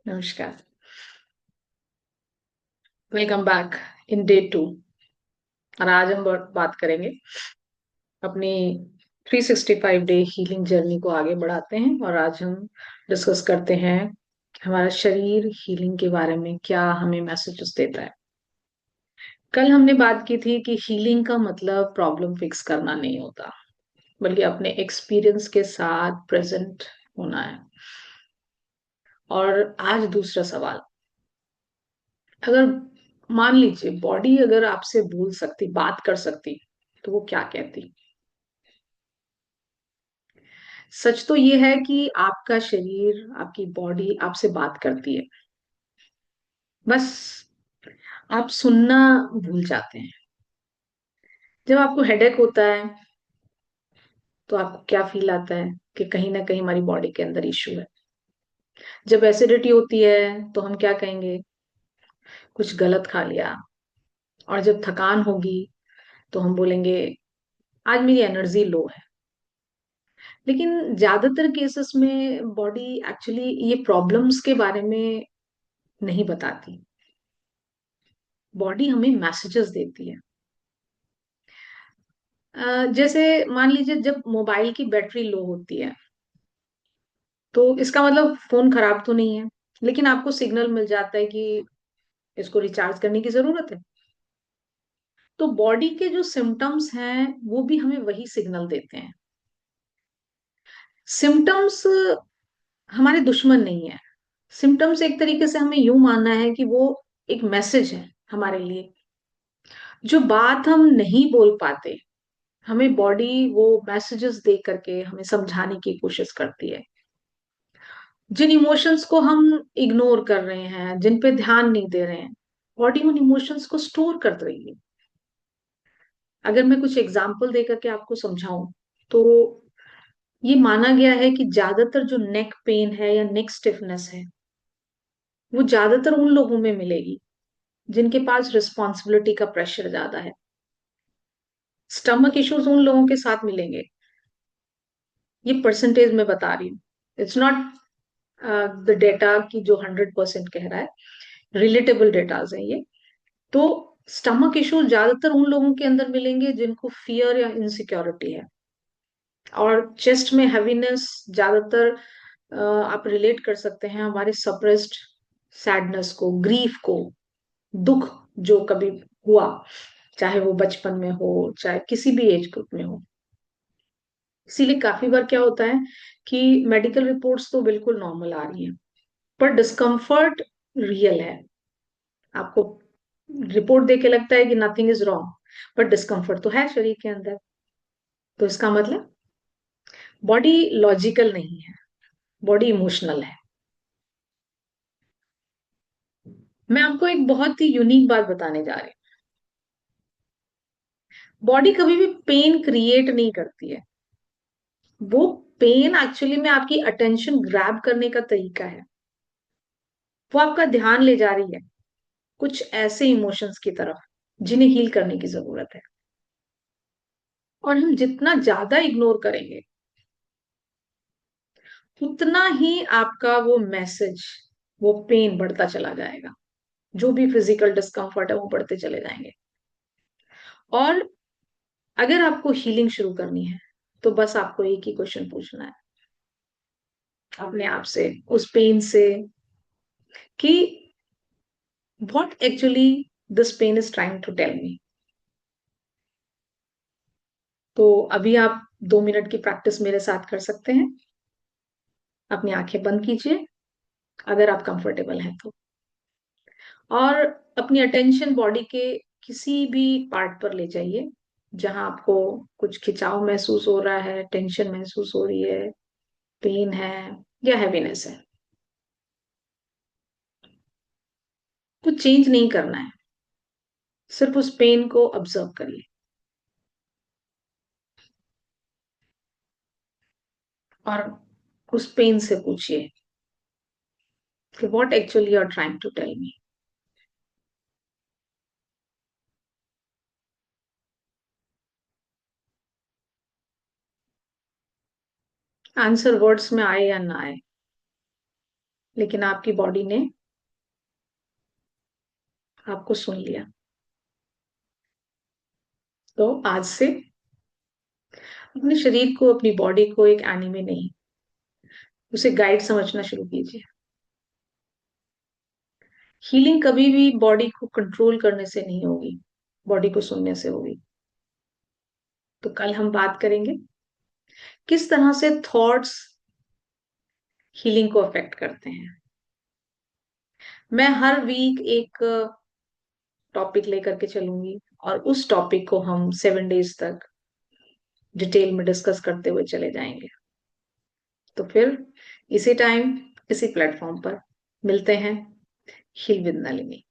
नमस्कार। Welcome back in day 2। और आज हम बात करेंगे अपनी 365 डे हीलिंग जर्नी को आगे बढ़ाते हैं। और आज हम डिस्कस करते हैं हमारा शरीर हीलिंग के बारे में क्या हमें मैसेजेस देता है। कल हमने बात की थी कि हीलिंग का मतलब प्रॉब्लम फिक्स करना नहीं होता, बल्कि अपने एक्सपीरियंस के साथ प्रेजेंट होना है। और आज दूसरा सवाल, अगर मान लीजिए बॉडी अगर आपसे बोल सकती, बात कर सकती, तो वो क्या कहती। सच तो ये है कि आपका शरीर, आपकी बॉडी आपसे बात करती है, बस आप सुनना भूल जाते हैं। जब आपको हेडेक होता है तो आपको क्या फील आता है कि कहीं ना कहीं हमारी बॉडी के अंदर इश्यू है। जब एसिडिटी होती है तो हम क्या कहेंगे, कुछ गलत खा लिया। और जब थकान होगी तो हम बोलेंगे आज मेरी एनर्जी लो है। लेकिन ज्यादातर केसेस में बॉडी एक्चुअली ये प्रॉब्लम्स के बारे में नहीं बताती। बॉडी हमें मैसेजेस देती है। जैसे मान लीजिए जब मोबाइल की बैटरी लो होती है तो इसका मतलब फोन खराब तो नहीं है, लेकिन आपको सिग्नल मिल जाता है कि इसको रिचार्ज करने की जरूरत है। तो बॉडी के जो सिम्टम्स हैं वो भी हमें वही सिग्नल देते हैं। सिम्टम्स हमारे दुश्मन नहीं है। सिम्टम्स एक तरीके से हमें यूं मानना है कि वो एक मैसेज है हमारे लिए। जो बात हम नहीं बोल पाते, हमें बॉडी वो मैसेजेस दे करके हमें समझाने की कोशिश करती है। जिन इमोशंस को हम इग्नोर कर रहे हैं, जिन पे ध्यान नहीं दे रहे हैं, बॉडी उन इमोशंस को स्टोर कर रही है। अगर मैं कुछ एग्जांपल देकर के आपको समझाऊं तो ये माना गया है कि ज्यादातर जो नेक पेन है या नेक स्टिफनेस है वो ज्यादातर उन लोगों में मिलेगी जिनके पास रिस्पॉन्सिबिलिटी का प्रेशर ज्यादा है। स्टमक इश्यूज उन लोगों के साथ मिलेंगे। ये परसेंटेज में बता रही हूँ, इट्स नॉट द डेटा की जो 100% कह रहा है। रिलेटेबल डेटाज है ये। तो स्टमक इश्यूज ज्यादातर उन लोगों के अंदर मिलेंगे जिनको फियर या इनसिक्योरिटी है। और चेस्ट में हैवीनेस ज्यादातर आप रिलेट कर सकते हैं हमारे सप्रेस्ड सैडनेस को, ग्रीफ को, दुख जो कभी हुआ, चाहे वो बचपन में हो चाहे किसी भी एज ग्रुप में हो। इसीलिए काफी बार क्या होता है कि मेडिकल रिपोर्ट्स तो बिल्कुल नॉर्मल आ रही हैं, पर डिस्कम्फर्ट रियल है। आपको रिपोर्ट देख के लगता है कि नथिंग इज रॉन्ग, पर डिस्कम्फर्ट तो है शरीर के अंदर। तो इसका मतलब बॉडी लॉजिकल नहीं है, बॉडी इमोशनल है। मैं आपको एक बहुत ही यूनिक बात बताने जा रही हूँ। बॉडी कभी भी पेन क्रिएट नहीं करती है। वो पेन एक्चुअली में आपकी अटेंशन ग्रैब करने का तरीका है। वो आपका ध्यान ले जा रही है कुछ ऐसे इमोशंस की तरफ जिन्हें हील करने की जरूरत है। और हम जितना ज्यादा इग्नोर करेंगे उतना ही आपका वो मैसेज, वो पेन बढ़ता चला जाएगा। जो भी फिजिकल डिस्कम्फर्ट है वो बढ़ते चले जाएंगे। और अगर आपको हीलिंग शुरू करनी है तो बस आपको एक ही क्वेश्चन पूछना है अपने आप से, उस पेन से, कि what actually this pen is trying to tell me. तो अभी आप 2 मिनट की प्रैक्टिस मेरे साथ कर सकते हैं। अपनी आंखें बंद कीजिए अगर आप कंफर्टेबल हैं तो। और अपनी अटेंशन बॉडी के किसी भी पार्ट पर ले जाइए जहां आपको कुछ खिंचाव महसूस हो रहा है, टेंशन महसूस हो रही है, पेन है या हैवीनेस है। कुछ चेंज नहीं करना है, सिर्फ उस पेन को ऑब्जर्व करिए। और उस पेन से पूछिए कि what actually you are trying to tell me. Answer words में आए या ना आए, लेकिन आपकी बॉडी ने आपको सुन लिया। तो आज से अपने शरीर को, अपनी बॉडी को एक एनिमे नहीं, उसे गाइड समझना शुरू कीजिए। हीलिंग कभी भी बॉडी को कंट्रोल करने से नहीं होगी, बॉडी को सुनने से होगी। तो कल हम बात करेंगे किस तरह से थॉट्स हीलिंग को अफेक्ट करते हैं। मैं हर वीक एक टॉपिक लेकर के चलूंगी, और उस टॉपिक को हम 7 डेज तक डिटेल में डिस्कस करते हुए चले जाएंगे। तो फिर इसी टाइम, इसी प्लेटफॉर्म पर मिलते हैं। Heal with Nalini.